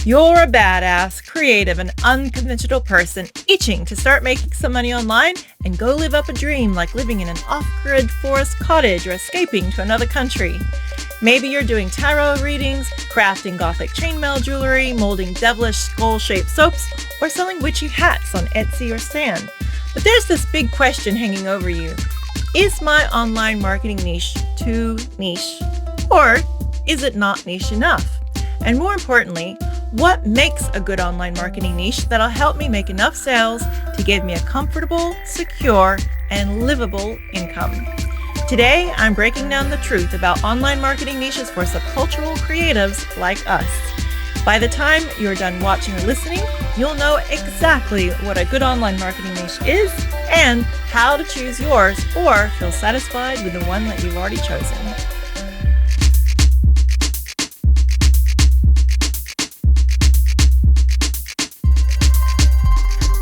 You're a badass, creative, and unconventional person itching to start making some money online and go live up a dream like living in an off-grid forest cottage or escaping to another country. Maybe you're doing tarot readings, crafting gothic chainmail jewelry, molding devilish skull-shaped soaps, or selling witchy hats on Etsy or Stan. But there's this big question hanging over you. Is my online marketing niche too niche? Or is it not niche enough? And more importantly, what makes a good online marketing niche that'll help me make enough sales to give me a comfortable, secure, and livable income? Today, I'm breaking down the truth about online marketing niches for subcultural creatives like us. By the time you're done watching or listening, you'll know exactly what a good online marketing niche is and how to choose yours or feel satisfied with the one that you've already chosen.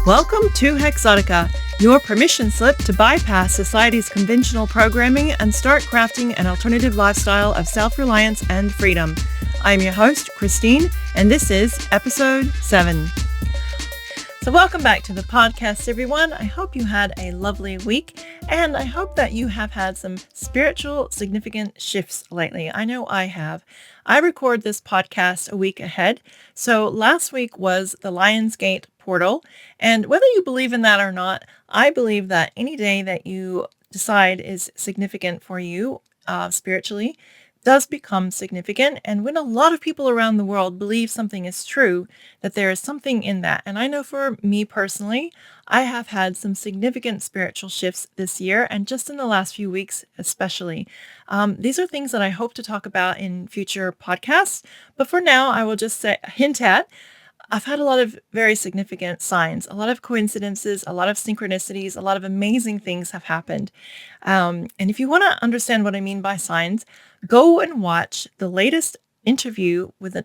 Welcome to Hexotica, your permission slip to bypass society's conventional programming and start crafting an alternative lifestyle of self-reliance and freedom. I'm your host, Christine, and this is episode 7. So welcome back to the podcast, everyone. I hope you had a lovely week, and I hope that you have had some spiritual significant shifts lately. I know I have. I record this podcast a week ahead. So last week was the Lionsgate portal, and whether you believe in that or not, I believe that any day that you decide is significant for you spiritually does become significant. And when a lot of people around the world believe something is true, that there is something in that. And I know for me personally, I have had some significant spiritual shifts this year and just in the last few weeks especially. These are things that I hope to talk about in future podcasts. But for now, I will just hint at I've had a lot of very significant signs, a lot of coincidences, a lot of synchronicities, a lot of amazing things have happened. And if you want to understand what I mean by signs, go and watch the latest interview with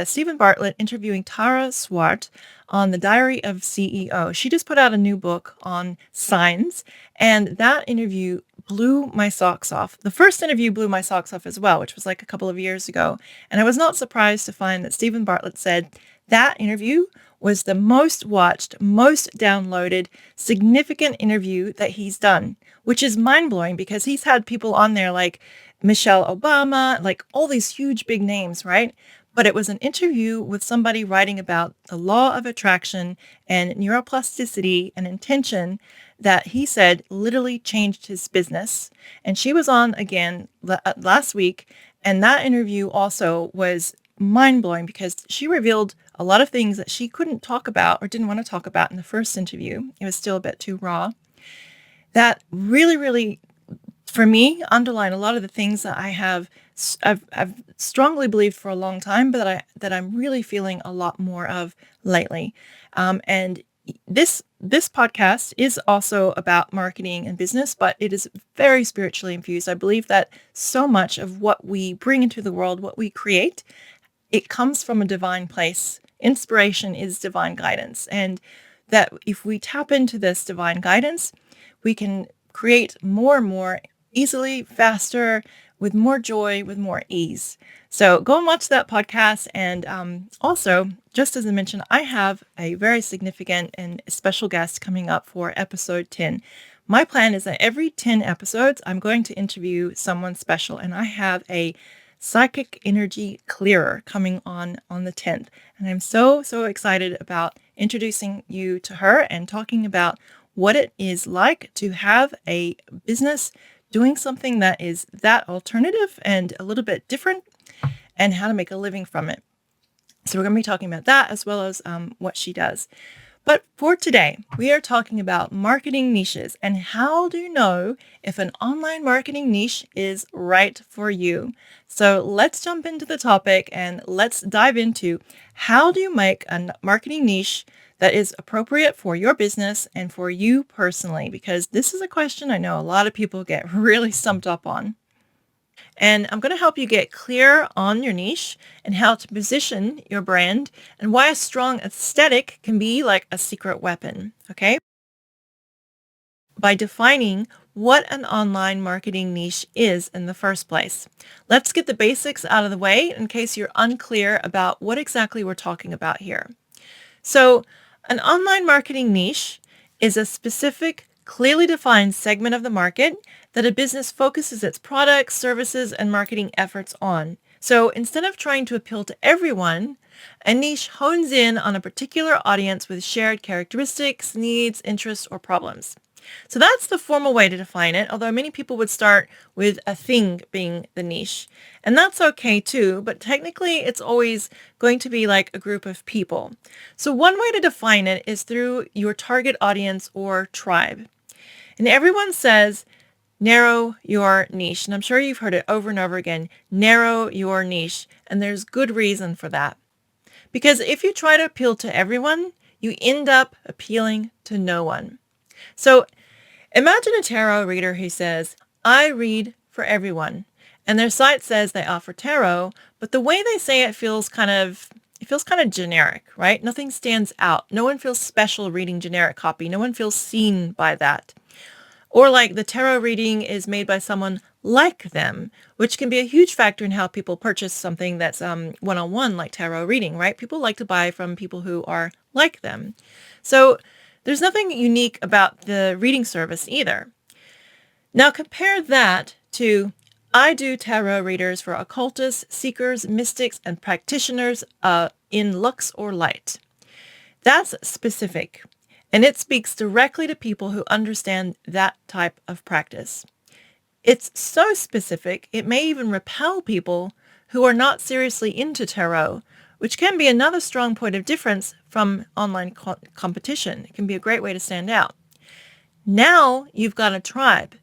Stephen Bartlett interviewing Tara Swart on the Diary of CEO. She just put out a new book on signs, and that interview blew my socks off. The first interview blew my socks off as well, which was like a couple of years ago. And I was not surprised to find that Stephen Bartlett said that interview was the most watched, most downloaded, significant interview that he's done, which is mind-blowing because he's had people on there like Michelle Obama, like all these huge big names, right? But it was an interview with somebody writing about the law of attraction and neuroplasticity and intention that he said literally changed his business. And she was on again last week, and that interview also was mind-blowing because she revealed a lot of things that she couldn't talk about or didn't want to talk about in the first interview. It was still a bit too raw. That really, for me, underlined a lot of the things that I've strongly believed for a long time, but that I'm really feeling a lot more of lately. And this podcast is also about marketing and business, but it is very spiritually infused. I believe that so much of what we bring into the world, what we create, it comes from a divine place. Inspiration is divine guidance. And that if we tap into this divine guidance, we can create more and more easily, faster, with more joy, with more ease. So go and watch that podcast. And also, just as I mentioned, I have a very significant and special guest coming up for episode 10. My plan is that every 10 episodes, I'm going to interview someone special. And I have a psychic energy clearer coming on the 10th. And I'm so excited about introducing you to her and talking about what it is like to have a business doing something that is that alternative and a little bit different and how to make a living from it. So we're going to be talking about that as well as what she does. But for today, we are talking about marketing niches and how do you know if an online marketing niche is right for you? So let's jump into the topic and let's dive into how do you make a marketing niche that is appropriate for your business and for you personally, because this is a question I know a lot of people get really stumped up on. And I'm going to help you get clear on your niche and how to position your brand and why a strong aesthetic can be like a secret weapon, okay? By defining what an online marketing niche is in the first place. Let's get the basics out of the way in case you're unclear about what exactly we're talking about here. So, an online marketing niche is a specific, clearly defined segment of the market that a business focuses its products, services, and marketing efforts on. So instead of trying to appeal to everyone, a niche hones in on a particular audience with shared characteristics, needs, interests, or problems. So that's the formal way to define it, although many people would start with a thing being the niche. And that's okay too, but technically it's always going to be like a group of people. So one way to define it is through your target audience or tribe. And everyone says, narrow your niche. And I'm sure you've heard it over and over again, narrow your niche. And there's good reason for that. Because if you try to appeal to everyone, you end up appealing to no one. So imagine a tarot reader who says, I read for everyone. And their site says they offer tarot, but the way they say it feels kind of generic, right? Nothing stands out. No one feels special reading generic copy. No one feels seen by that. Or like the tarot reading is made by someone like them, which can be a huge factor in how people purchase something that's one-on-one like tarot reading, right? People like to buy from people who are like them. So there's nothing unique about the reading service either. Now compare that to I do tarot readers for occultists, seekers, mystics, and practitioners in lux or light. That's specific. And it speaks directly to people who understand that type of practice. It's so specific, it may even repel people who are not seriously into tarot, which can be another strong point of difference from online competition. It can be a great way to stand out. Now you've got a tribe.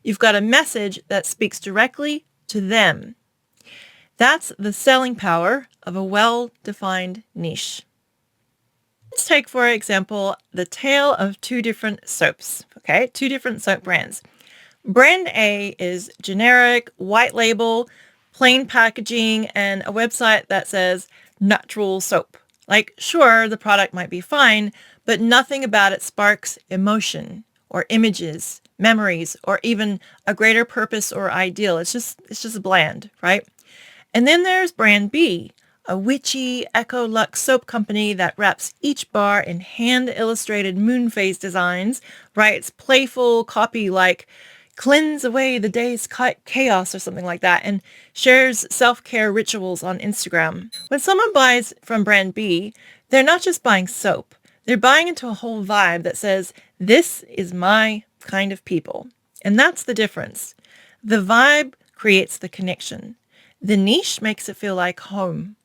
You've got a message that speaks directly to them. That's the selling power of a well-defined niche. Let's take, for example, the tale of two different soaps, okay? Two different soap brands. Brand A is generic, white label, plain packaging, and a website that says natural soap. Like, sure, the product might be fine, but nothing about it sparks emotion or images, memories, or even a greater purpose or ideal. It's just bland, right? And then there's brand B, a witchy Eco-Lux soap company that wraps each bar in hand-illustrated moon phase designs, writes playful copy like cleanse away the day's chaos or something like that, and shares self-care rituals on Instagram. When someone buys from brand B, they're not just buying soap. They're buying into a whole vibe that says, this is my kind of people. And that's the difference. The vibe creates the connection. The niche makes it feel like home.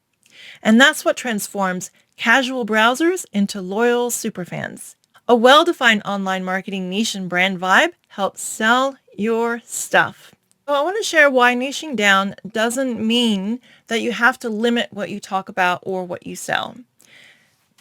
And that's what transforms casual browsers into loyal superfans. A well-defined online marketing niche and brand vibe helps sell your stuff. So I want to share why niching down doesn't mean that you have to limit what you talk about or what you sell.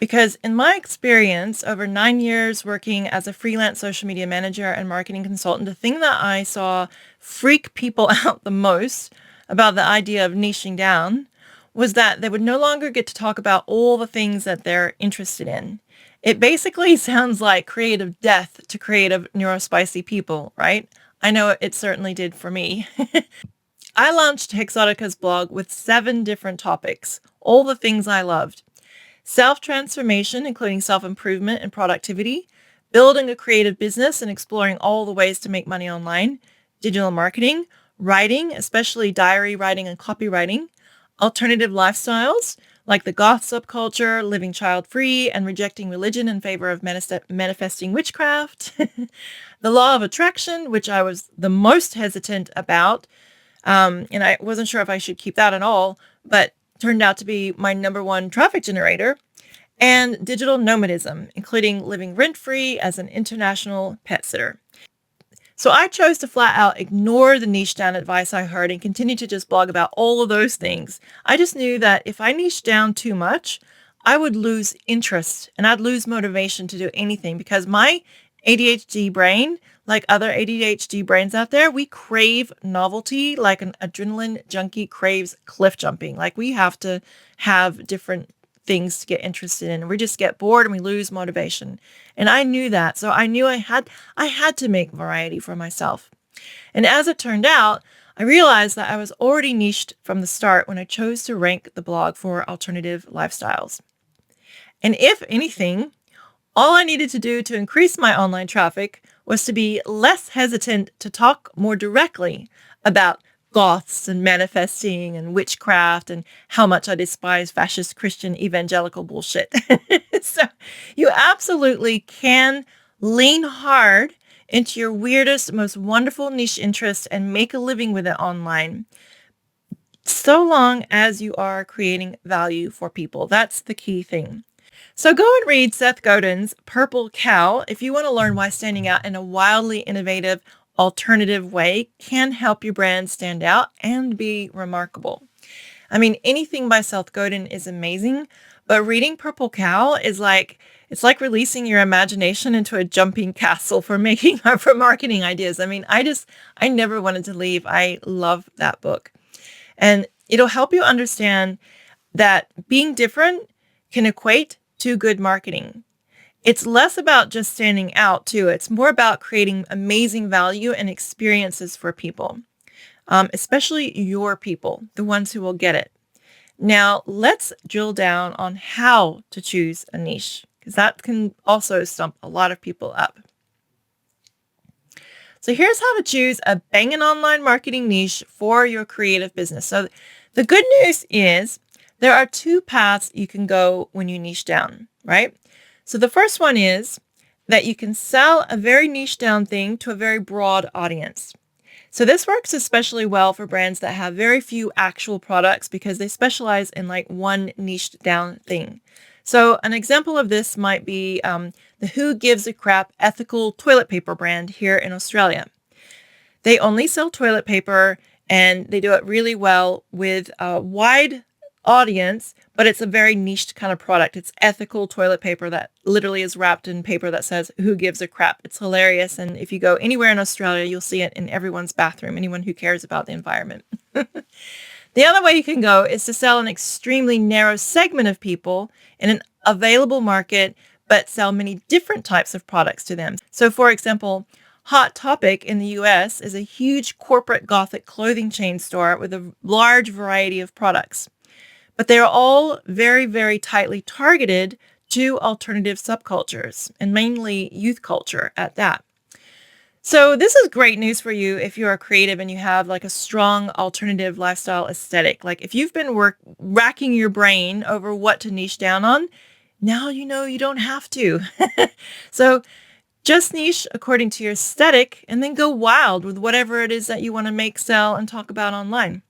Because in my experience, over 9 years working as a freelance social media manager and marketing consultant, the thing that I saw freak people out the most about the idea of niching down was that they would no longer get to talk about all the things that they're interested in. It basically sounds like creative death to creative neurospicy people, right? I know it certainly did for me. I launched Hexotica's blog with 7 different topics, all the things I loved. Self-transformation, including self-improvement and productivity, building a creative business and exploring all the ways to make money online, digital marketing, writing, especially diary writing and copywriting, alternative lifestyles, like the goth subculture, living child-free, and rejecting religion in favor of manifesting witchcraft, the law of attraction, which I was the most hesitant about, and I wasn't sure if I should keep that at all, but turned out to be my number one traffic generator, and digital nomadism, including living rent-free as an international pet sitter. So I chose to flat out ignore the niche down advice I heard and continue to just blog about all of those things. I just knew that if I niched down too much, I would lose interest and I'd lose motivation to do anything because my ADHD brain, like other ADHD brains out there, we crave novelty like an adrenaline junkie craves cliff jumping. Like we have to have different things to get interested in. We just get bored and we lose motivation. And I knew that. So I knew I had to make variety for myself. And as it turned out, I realized that I was already niched from the start when I chose to rank the blog for alternative lifestyles. And if anything, all I needed to do to increase my online traffic was to be less hesitant to talk more directly about goths and manifesting and witchcraft and how much I despise fascist Christian evangelical bullshit. So you absolutely can lean hard into your weirdest, most wonderful niche interest and make a living with it online, so long as you are creating value for people. That's the key thing. So go and read Seth Godin's Purple Cow if you want to learn why standing out in a wildly innovative, alternative way can help your brand stand out and be remarkable. I mean, anything by Seth Godin is amazing, but reading Purple Cow is it's like releasing your imagination into a jumping castle for marketing ideas. I mean, I never wanted to leave. I love that book. And it'll help you understand that being different can equate to good marketing. It's less about just standing out too. It's more about creating amazing value and experiences for people, especially your people, the ones who will get it. Now, let's drill down on how to choose a niche, because that can also stump a lot of people up. So here's how to choose a banging online marketing niche for your creative business. So the good news is there are two paths you can go when you niche down, right? So the first one is that you can sell a very niche down thing to a very broad audience. So this works especially well for brands that have very few actual products because they specialize in like one niched down thing. So an example of this might be the Who Gives a Crap ethical toilet paper brand here in Australia. They only sell toilet paper and they do it really well with a wide audience, but it's a very niched kind of product. It's ethical toilet paper that literally is wrapped in paper that says, "Who gives a crap?" It's hilarious. And if you go anywhere in Australia, you'll see it in everyone's bathroom, anyone who cares about the environment. The other way you can go is to sell an extremely narrow segment of people in an available market, but sell many different types of products to them. So for example, Hot Topic in the US is a huge corporate gothic clothing chain store with a large variety of products. But they're all very, very tightly targeted to alternative subcultures and mainly youth culture at that. So this is great news for you if you're a creative and you have like a strong alternative lifestyle aesthetic. Like if you've been racking your brain over what to niche down on, now you know you don't have to. So just niche according to your aesthetic and then go wild with whatever it is that you want to make, sell, and talk about online.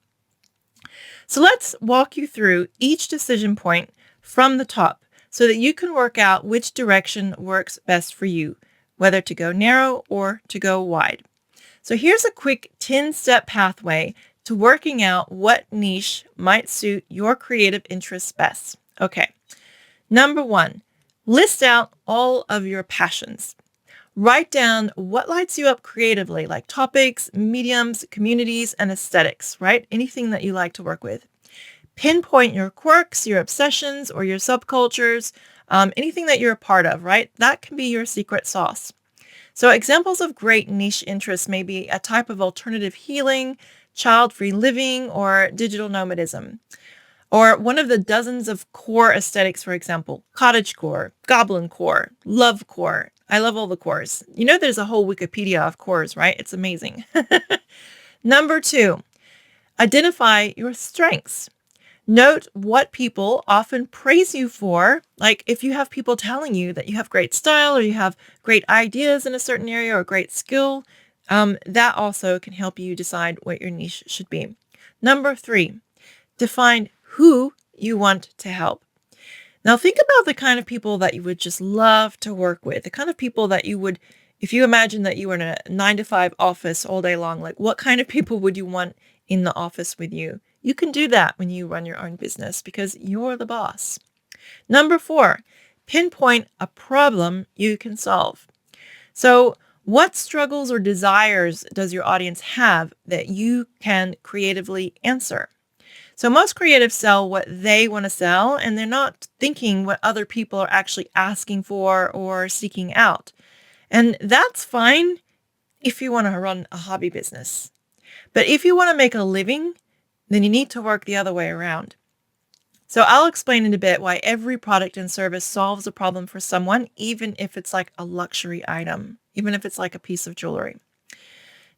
So let's walk you through each decision point from the top so that you can work out which direction works best for you, whether to go narrow or to go wide. So here's a quick 10-step pathway to working out what niche might suit your creative interests best. Okay. Number 1, list out all of your passions. Write down what lights you up creatively, like topics, mediums, communities, and aesthetics, right? Anything that you like to work with. Pinpoint your quirks, your obsessions, or your subcultures, anything that you're a part of, right? That can be your secret sauce. So examples of great niche interests may be a type of alternative healing, child-free living, or digital nomadism. Or one of the dozens of core aesthetics, for example, cottagecore, goblincore, lovecore. I love all the cores. You know, there's a whole Wikipedia of cores, right? It's amazing. Number 2, identify your strengths. Note what people often praise you for. Like if you have people telling you that you have great style or you have great ideas in a certain area or great skill, that also can help you decide what your niche should be. Number 3, define who you want to help. Now think about the kind of people that you would just love to work with, the kind of people that you would, if you imagine that you were in a 9-to-5 office all day long, like what kind of people would you want in the office with you? You can do that when you run your own business because you're the boss. Number 4, pinpoint a problem you can solve. So what struggles or desires does your audience have that you can creatively answer? So most creatives sell what they want to sell, and they're not thinking what other people are actually asking for or seeking out. And that's fine if you want to run a hobby business. But if you want to make a living, then you need to work the other way around. So I'll explain in a bit why every product and service solves a problem for someone, even if it's like a luxury item, even if it's like a piece of jewelry.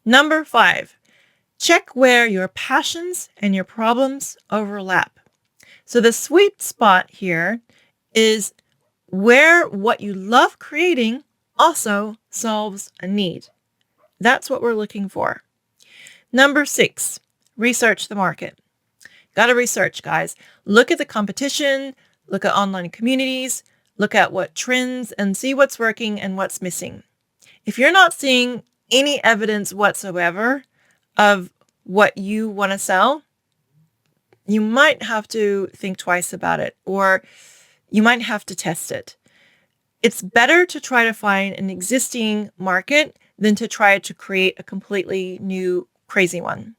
Number 5, check where your passions and your problems overlap. So the sweet spot here is where what you love creating also solves a need. That's what we're looking for. Number 6, research the market. Got to research, guys. Look at the competition, look at online communities, look at what trends, and see what's working and what's missing. If you're not seeing any evidence whatsoever of what you want to sell, you might have to think twice about it, or you might have to test it. It's better to try to find an existing market than to try to create a completely new, crazy one.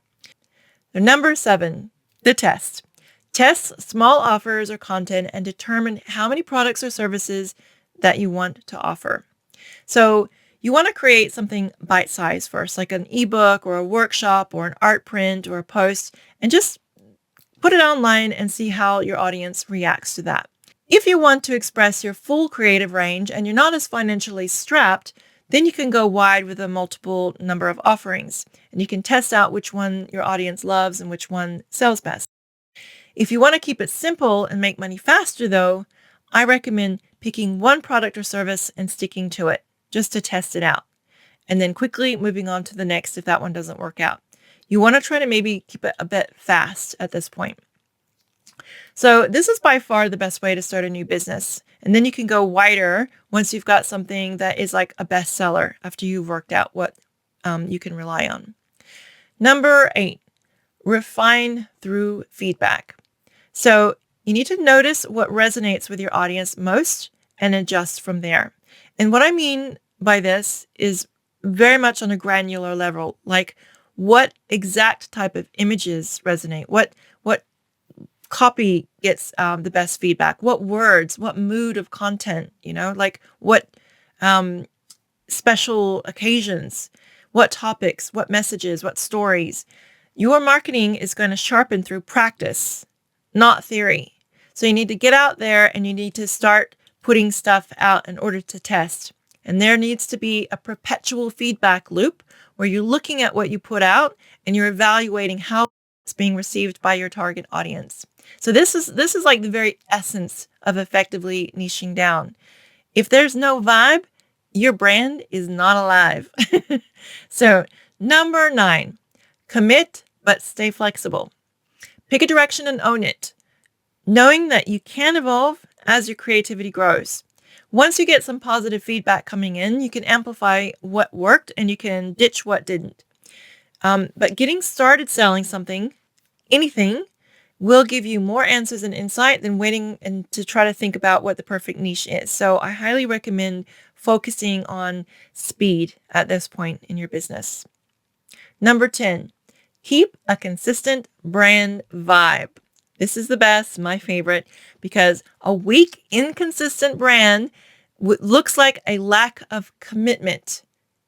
Number 7, the test. Test small offers or content and determine how many products or services that you want to offer. So you want to create something bite-sized first, like an ebook or a workshop or an art print or a post, and just put it online and see how your audience reacts to that. If you want to express your full creative range and you're not as financially strapped, then you can go wide with a multiple number of offerings, and you can test out which one your audience loves and which one sells best. If you want to keep it simple and make money faster, though, I recommend picking one product or service and sticking to it just to test it out, and then quickly moving on to the next if that one doesn't work out. You want to try to maybe keep it a bit fast at this point. So this is by far the best way to start a new business. And then you can go wider once you've got something that is like a bestseller after you've worked out what you can rely on. Number 8, refine through feedback. So you need to notice what resonates with your audience most and adjust from there. And what I mean by this is very much on a granular level, like what exact type of images resonate, what copy gets the best feedback, what words, what mood of content, like what special occasions, what topics, what messages, what stories. Your marketing is going to sharpen through practice, not theory. So you need to get out there and you need to start putting stuff out in order to test. And there needs to be a perpetual feedback loop where you're looking at what you put out and you're evaluating how it's being received by your target audience. So this is like the very essence of effectively niching down. If there's no vibe, your brand is not alive. So number 9, commit but stay flexible. Pick a direction and own it, knowing that you can evolve as your creativity grows. Once you get some positive feedback coming in, you can amplify what worked and you can ditch what didn't. But getting started selling something, anything, will give you more answers and insight than waiting and to try to think about what the perfect niche is. So I highly recommend focusing on speed at this point in your business. Number 10, keep a consistent brand vibe. This is the best, my favorite, because a weak, inconsistent brand looks like a lack of commitment,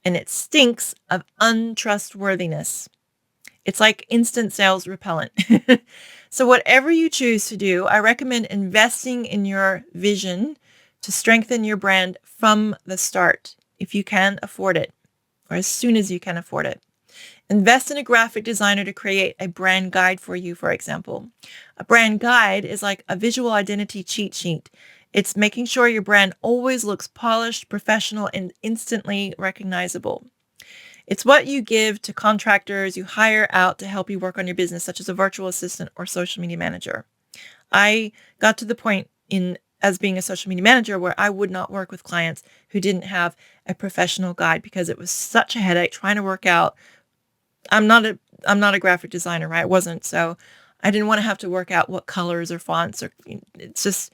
and it stinks of untrustworthiness. It's like instant sales repellent. So whatever you choose to do, I recommend investing in your vision to strengthen your brand from the start, if you can afford it, or as soon as you can afford it. Invest in a graphic designer to create a brand guide for you, for example. A brand guide is like a visual identity cheat sheet. It's making sure your brand always looks polished, professional, and instantly recognizable. It's what you give to contractors you hire out to help you work on your business, such as a virtual assistant or social media manager. I got to the point as being a social media manager where I would not work with clients who didn't have a professional guide because it was such a headache trying to work out. I'm not a graphic designer, right? I wasn't. So I didn't want to have to work out what colors or fonts it's just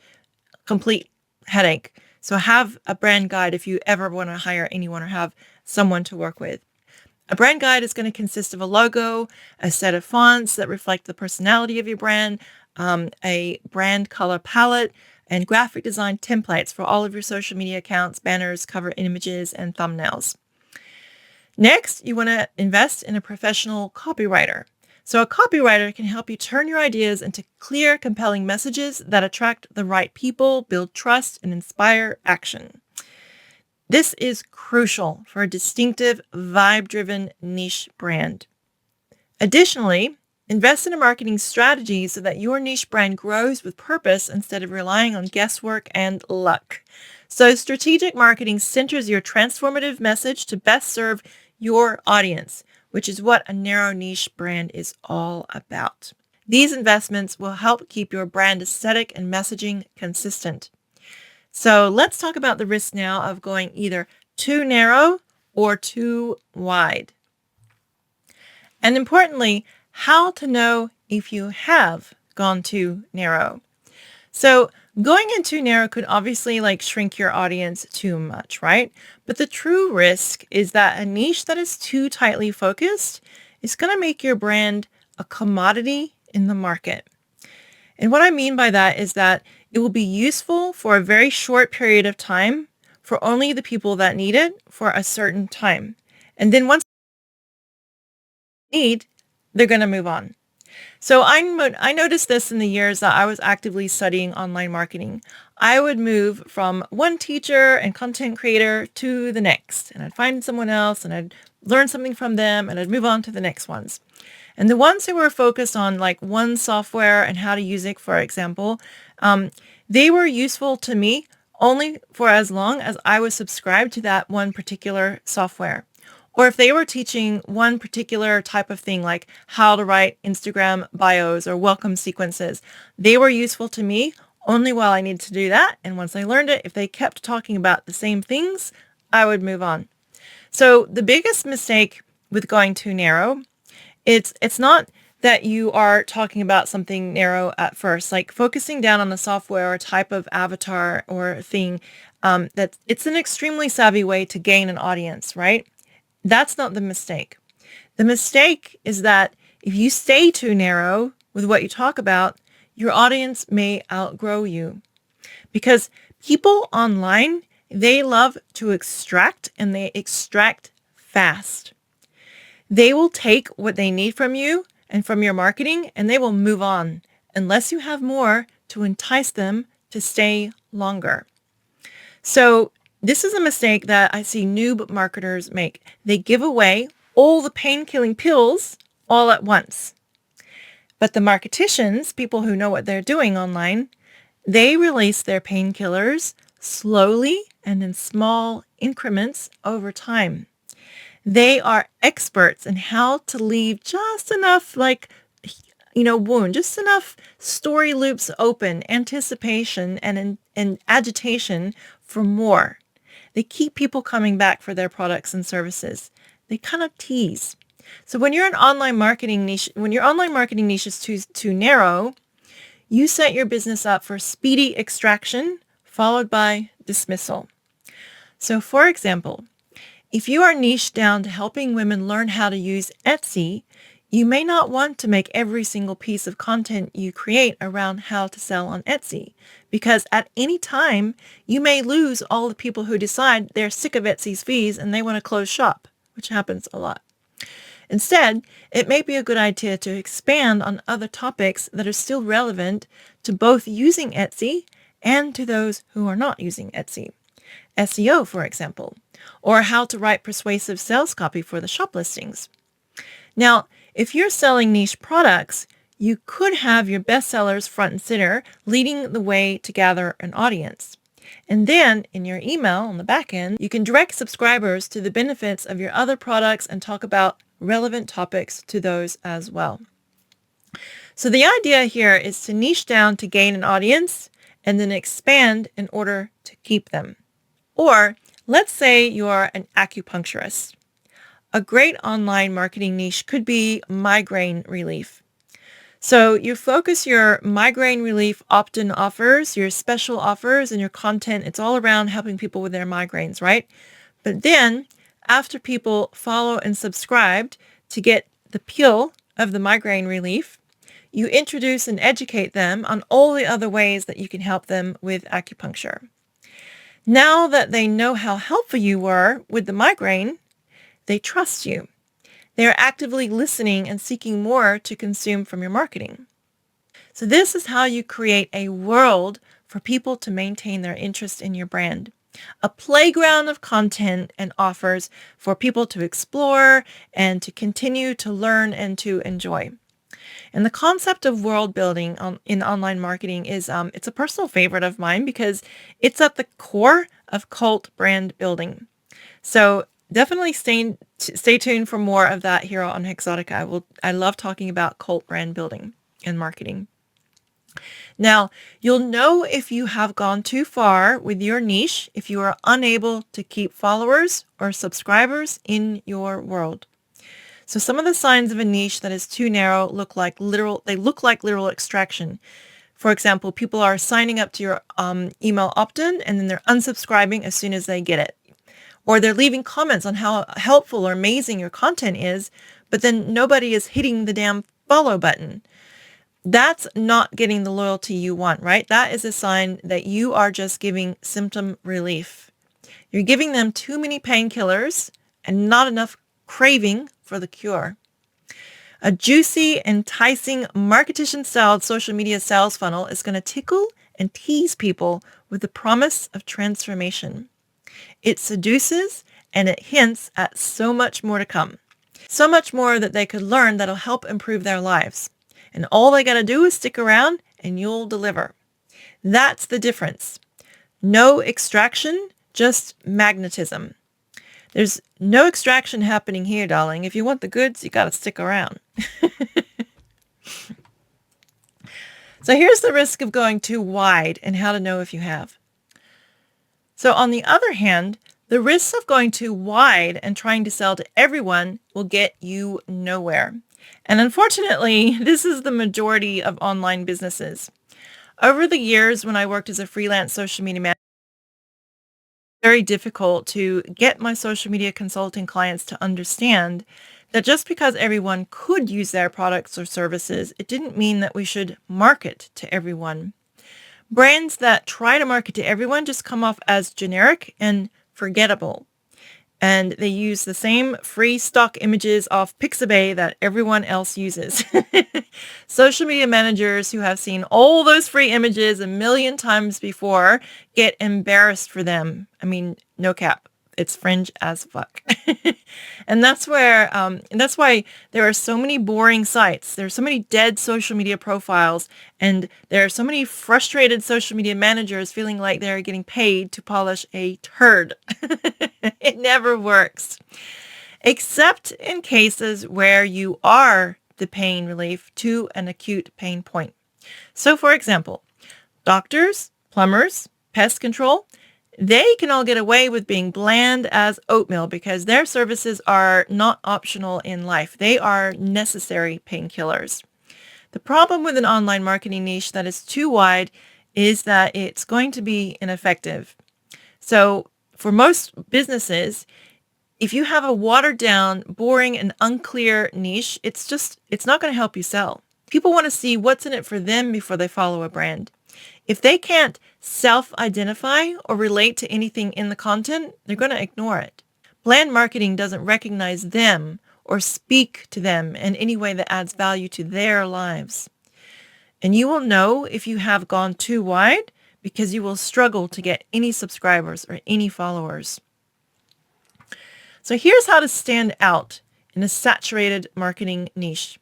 complete headache. So have a brand guide if you ever want to hire anyone or have someone to work with. A brand guide is going to consist of a logo, a set of fonts that reflect the personality of your brand, a brand color palette, and graphic design templates for all of your social media accounts, banners, cover images, and thumbnails. Next, you want to invest in a professional copywriter. So a copywriter can help you turn your ideas into clear, compelling messages that attract the right people, build trust, and inspire action. This is crucial for a distinctive, vibe-driven niche brand. Additionally, invest in a marketing strategy so that your niche brand grows with purpose instead of relying on guesswork and luck. So strategic marketing centers your transformative message to best serve your audience, which is what a narrow niche brand is all about. These investments will help keep your brand aesthetic and messaging consistent. So let's talk about the risk now of going either too narrow or too wide. And importantly, how to know if you have gone too narrow. So going in too narrow could obviously shrink your audience too much, right? But the true risk is that a niche that is too tightly focused is going to make your brand a commodity in the market. And what I mean by that is that it will be useful for a very short period of time for only the people that need it for a certain time. And then once they need, they're going to move on. So I noticed this in the years that I was actively studying online marketing. I would move from one teacher and content creator to the next, and I'd find someone else and I'd learn something from them and I'd move on to the next ones. And the ones who were focused on one software and how to use it, for example, they were useful to me only for as long as I was subscribed to that one particular software. Or if they were teaching one particular type of thing, like how to write Instagram bios or welcome sequences, they were useful to me only while I needed to do that. And once I learned it, if they kept talking about the same things, I would move on. So the biggest mistake with going too narrow, it's not that you are talking about something narrow at first, like focusing down on a software or type of avatar or thing, that it's an extremely savvy way to gain an audience, right? That's not the mistake. The mistake is that if you stay too narrow with what you talk about, your audience may outgrow you. Because people online, they love to extract, and they extract fast. They will take what they need from you and from your marketing, and they will move on unless you have more to entice them to stay longer. So this is a mistake that I see noob marketers make. They give away all the pain-killing pills all at once. But the marketicians, people who know what they're doing online, they release their painkillers slowly and in small increments over time. They are experts in how to leave just enough wound, just enough story loops open, anticipation and agitation for more. They keep people coming back for their products and services. They kind of tease. So when your online marketing niche is too narrow, you set your business up for speedy extraction followed by dismissal. So for example, if you are niched down to helping women learn how to use Etsy, you may not want to make every single piece of content you create around how to sell on Etsy, because at any time, you may lose all the people who decide they're sick of Etsy's fees and they want to close shop, which happens a lot. Instead, it may be a good idea to expand on other topics that are still relevant to both using Etsy and to those who are not using Etsy. SEO, for example, or how to write persuasive sales copy for the shop listings. Now, if you're selling niche products, you could have your best sellers front and center, leading the way to gather an audience. And then in your email on the back end, you can direct subscribers to the benefits of your other products and talk about relevant topics to those as well. So the idea here is to niche down to gain an audience and then expand in order to keep them. Or let's say you're an acupuncturist. A great online marketing niche could be migraine relief. So you focus your migraine relief opt-in offers, your special offers, and your content. It's all around helping people with their migraines, right? But then after people follow and subscribed to get the pill of the migraine relief, you introduce and educate them on all the other ways that you can help them with acupuncture. Now that they know how helpful you were with the migraine, they trust you. They are actively listening and seeking more to consume from your marketing. So this is how you create a world for people to maintain their interest in your brand. A playground of content and offers for people to explore and to continue to learn and to enjoy. And the concept of world building in online marketing is it's a personal favorite of mine because it's at the core of cult brand building. So definitely stay tuned for more of that here on Hexotica. I love talking about cult brand building and marketing. Now, you'll know if you have gone too far with your niche if you are unable to keep followers or subscribers in your world. So some of the signs of a niche that is too narrow look like literal extraction. For example, people are signing up to your email opt-in and then they're unsubscribing as soon as they get it. Or they're leaving comments on how helpful or amazing your content is, but then nobody is hitting the damn follow button. That's not getting the loyalty you want, right? That is a sign that you are just giving symptom relief. You're giving them too many painkillers and not enough craving for the cure. A juicy, enticing, marketician-styled social media sales funnel is going to tickle and tease people with the promise of transformation. It seduces and it hints at so much more to come. So much more that they could learn that'll help improve their lives. And all they got to do is stick around and you'll deliver. That's the difference. No extraction, just magnetism. There's no extraction happening here, darling. If you want the goods, you got to stick around. So here's the risk of going too wide and how to know if you have. So on the other hand, the risks of going too wide and trying to sell to everyone will get you nowhere. And unfortunately, this is the majority of online businesses. Over the years, when I worked as a freelance social media manager, it was very difficult to get my social media consulting clients to understand that just because everyone could use their products or services, it didn't mean that we should market to everyone. Brands that try to market to everyone just come off as generic and forgettable. And they use the same free stock images off Pixabay that everyone else uses. Social media managers who have seen all those free images a million times before get embarrassed for them. I mean, no cap. It's fringe as fuck. And that's why there are so many boring sites. There are so many dead social media profiles, and there are so many frustrated social media managers feeling like they're getting paid to polish a turd. It never works. Except in cases where you are the pain relief to an acute pain point. So for example, doctors, plumbers, pest control, they can all get away with being bland as oatmeal because their services are not optional in life. They are necessary painkillers. The problem with an online marketing niche that is too wide is that it's going to be ineffective. So for most businesses, if you have a watered down, boring, and unclear niche, it's not going to help you sell. People want to see what's in it for them before they follow a brand. If they can't self-identify or relate to anything in the content, they're going to ignore it. Bland marketing doesn't recognize them or speak to them in any way that adds value to their lives. And you will know if you have gone too wide because you will struggle to get any subscribers or any followers. So here's how to stand out in a saturated marketing niche.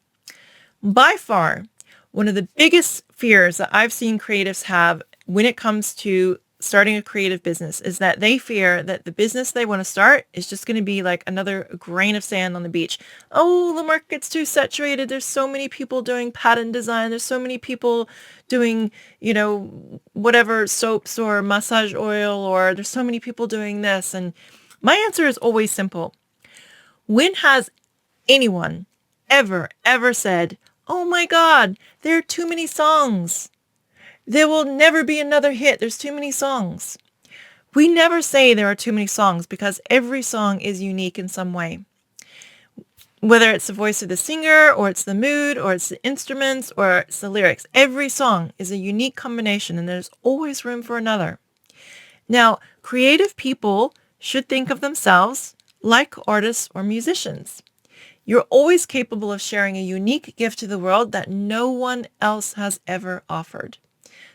By far, one of the biggest fears that I've seen creatives have when it comes to starting a creative business is that they fear that the business they want to start is just going to be like another grain of sand on the beach. Oh, the market's too saturated. There's so many people doing pattern design. There's so many people doing, whatever soaps or massage oil, or there's so many people doing this. And my answer is always simple. When has anyone ever said, oh my God, there are too many songs. There will never be another hit. There's too many songs. We never say there are too many songs because every song is unique in some way. Whether it's the voice of the singer, or it's the mood, or it's the instruments, or it's the lyrics, every song is a unique combination and there's always room for another. Now, creative people should think of themselves like artists or musicians. You're always capable of sharing a unique gift to the world that no one else has ever offered.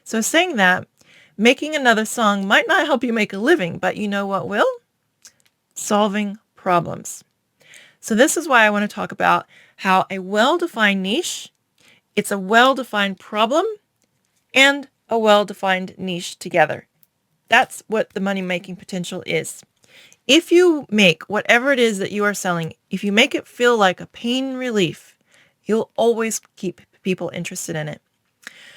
So saying that, making another song might not help you make a living, but you know what will? Solving problems. So this is why I want to talk about how a well-defined niche, it's a well-defined problem and a well-defined niche together. That's what the money-making potential is. If you make whatever it is that you are selling, if you make it feel like a pain relief, you'll always keep people interested in it.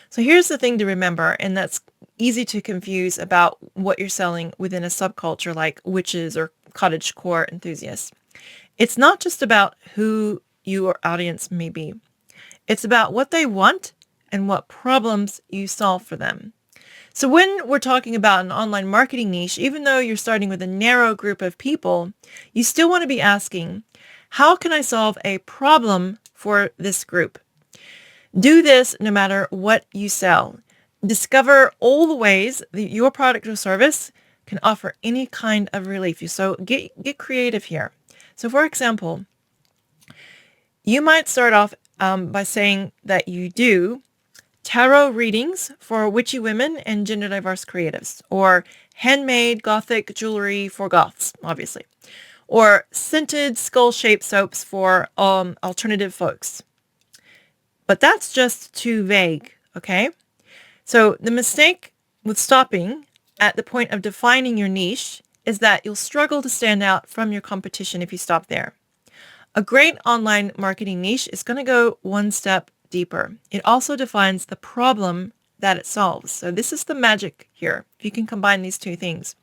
So here's the thing to remember, and that's easy to confuse about what you're selling within a subculture like witches or cottagecore enthusiasts. It's not just about who your audience may be. It's about what they want and what problems you solve for them. So when we're talking about an online marketing niche, even though you're starting with a narrow group of people, you still want to be asking, how can I solve a problem for this group? Do this no matter what you sell. Discover all the ways that your product or service can offer any kind of relief. So get creative here. So for example, you might start off by saying that you do tarot readings for witchy women and gender diverse creatives, or handmade gothic jewelry for goths, obviously, or scented skull-shaped soaps for alternative folks. But that's just too vague, okay? So the mistake with stopping at the point of defining your niche is that you'll struggle to stand out from your competition if you stop there. A great online marketing niche is going to go one step deeper. It also defines the problem that it solves. So this is the magic here. If you can combine these two things.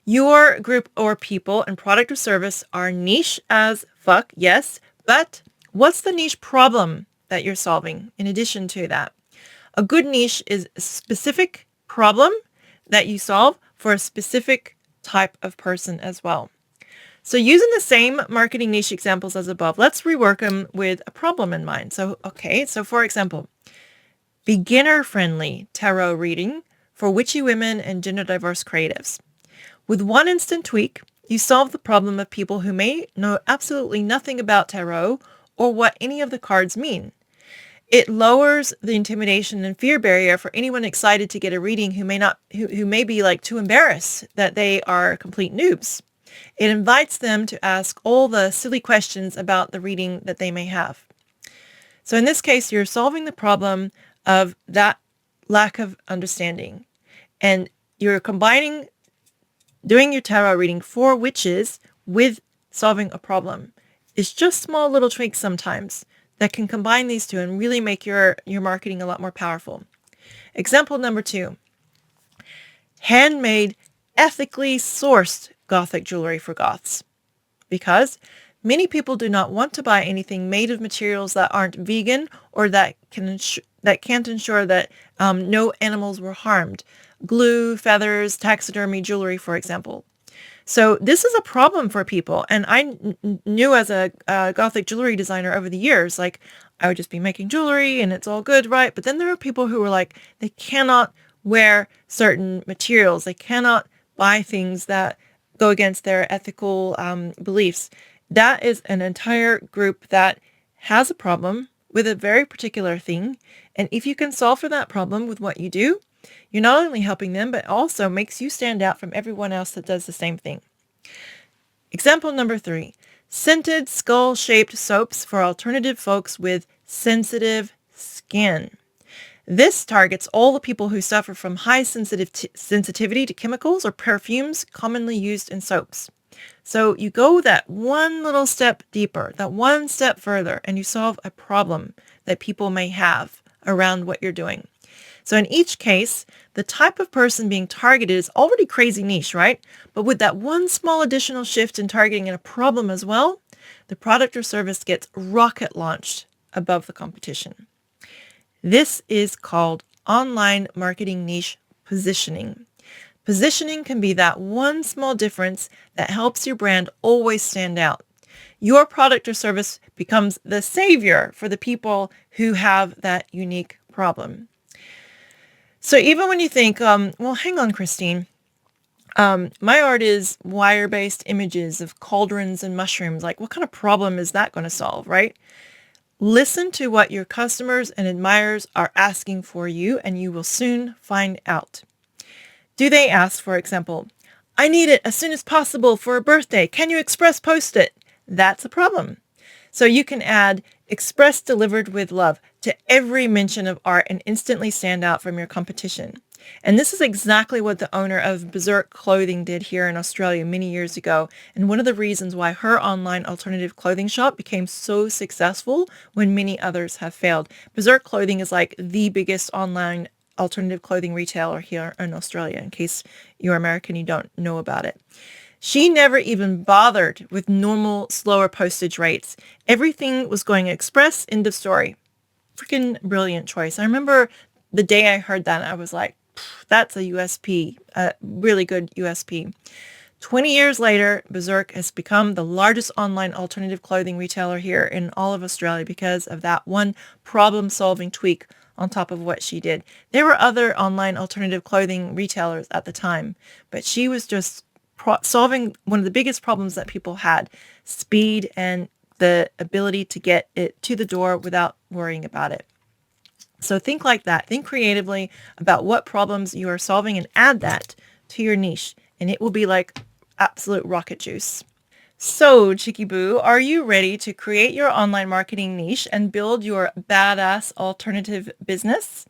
Your group or people and product or service are niche as fuck, yes, but what's the niche problem that you're solving in addition to that? A good niche is a specific problem that you solve for a specific type of person as well. So using the same marketing niche examples as above, let's rework them with a problem in mind. So for example, beginner-friendly tarot reading for witchy women and gender diverse creatives. With one instant tweak, you solve the problem of people who may know absolutely nothing about tarot or what any of the cards mean. It lowers the intimidation and fear barrier for anyone excited to get a reading who may be like too embarrassed that they are complete noobs. It invites them to ask all the silly questions about the reading that they may have. So in this case, you're solving the problem of that lack of understanding. And you're combining doing your tarot reading for witches with solving a problem. It's just small little tweaks sometimes that can combine these two and really make your marketing a lot more powerful. Example number 2, handmade, ethically sourced gothic jewelry for goths. Because many people do not want to buy anything made of materials that aren't vegan or that can't ensure that no animals were harmed. Glue, feathers, taxidermy jewelry, for example. So this is a problem for people. And I knew as a gothic jewelry designer over the years, like I would just be making jewelry and it's all good, right? But then there are people who were like, they cannot wear certain materials. They cannot buy things that go against their ethical beliefs. That is an entire group that has a problem with a very particular thing. And if you can solve for that problem with what you do, you're not only helping them, but also makes you stand out from everyone else that does the same thing. Example number 3, scented skull-shaped soaps for alternative folks with sensitive skin. This targets all the people who suffer from high sensitivity to chemicals or perfumes commonly used in soaps. So you go that one little step deeper, that one step further, and you solve a problem that people may have around what you're doing. So in each case, the type of person being targeted is already crazy niche, right? But with that one small additional shift in targeting and a problem as well, the product or service gets rocket launched above the competition. This is called online marketing niche positioning. Positioning can be that one small difference that helps your brand always stand out. Your product or service becomes the savior for the people who have that unique problem. So even when you think, well, hang on, Christine, my art is wire-based images of cauldrons and mushrooms. Like, what kind of problem is that going to solve, right? Listen to what your customers and admirers are asking for you, and you will soon find out. Do they ask, for example, I need it as soon as possible for a birthday. Can you express post it? That's a problem. So you can add express delivered with love to every mention of art and instantly stand out from your competition. And this is exactly what the owner of Berserk Clothing did here in Australia many years ago. And one of the reasons why her online alternative clothing shop became so successful when many others have failed. Berserk Clothing is like the biggest online alternative clothing retailer here in Australia, in case you're American, you don't know about it. She never even bothered with normal, slower postage rates. Everything was going express, end of story. Freaking brilliant choice. I remember the day I heard that, I was like, that's a USP, a really good USP. 20 years later, Berserk has become the largest online alternative clothing retailer here in all of Australia because of that one problem-solving tweak on top of what she did. There were other online alternative clothing retailers at the time, but she was just solving one of the biggest problems that people had, speed and the ability to get it to the door without worrying about it. So think like that. Think creatively about what problems you are solving and add that to your niche, and it will be like absolute rocket juice. So, Chicky Boo, are you ready to create your online marketing niche and build your badass alternative business?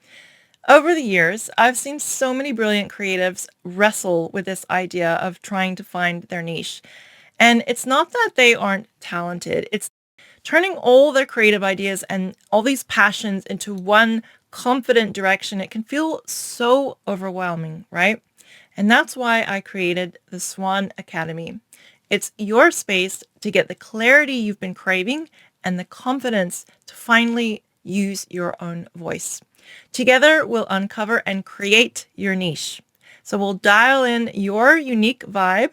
Over the years, I've seen so many brilliant creatives wrestle with this idea of trying to find their niche. And it's not that they aren't talented. It's turning all their creative ideas and all these passions into one confident direction. It can feel so overwhelming, right? And that's why I created the Swan Academy. It's your space to get the clarity you've been craving and the confidence to finally use your own voice. Together, we'll uncover and create your niche. So we'll dial in your unique vibe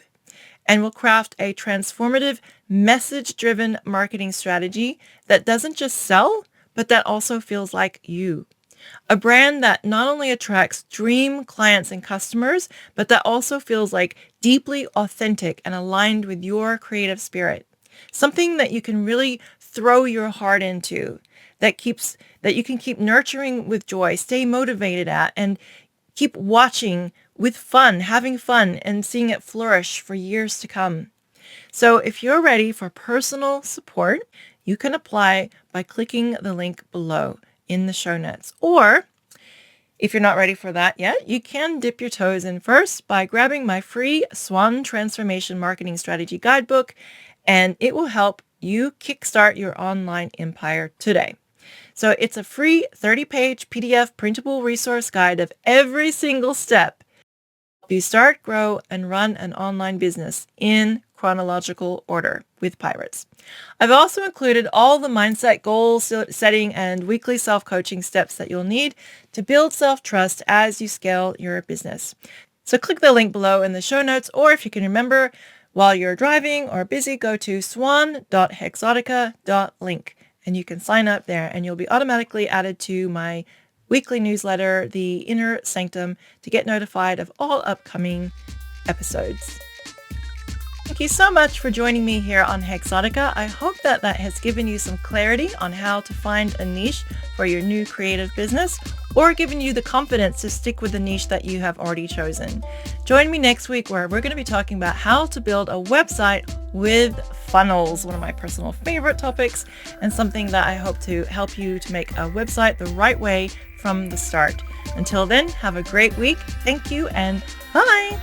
and we'll craft a transformative, message-driven marketing strategy that doesn't just sell, but that also feels like you. A brand that not only attracts dream clients and customers, but that also feels like deeply authentic and aligned with your creative spirit. Something that you can really throw your heart into, that you can keep nurturing with joy, stay motivated at, and keep watching with fun, having fun, and seeing it flourish for years to come. So if you're ready for personal support, you can apply by clicking the link below in the show notes. Or if you're not ready for that yet, you can dip your toes in first by grabbing my free Swan Transformation Marketing Strategy Guidebook, and it will help you kickstart your online empire today. So it's a free 30-page PDF printable resource guide of every single step you start, grow, and run an online business in chronological order with pirates. I've also included all the mindset, goal setting, and weekly self-coaching steps that you'll need to build self-trust as you scale your business. So click the link below in the show notes, or if you can remember while you're driving or busy, go to swan.hexotica.link. And you can sign up there and you'll be automatically added to my weekly newsletter, The Inner Sanctum, to get notified of all upcoming episodes. Thank you so much for joining me here on Hexotica. I hope that has given you some clarity on how to find a niche for your new creative business, or given you the confidence to stick with the niche that you have already chosen. Join me next week where we're going to be talking about how to build a website with funnels, one of my personal favorite topics, and something that I hope to help you to make a website the right way from the start. Until then, have a great week. Thank you and bye.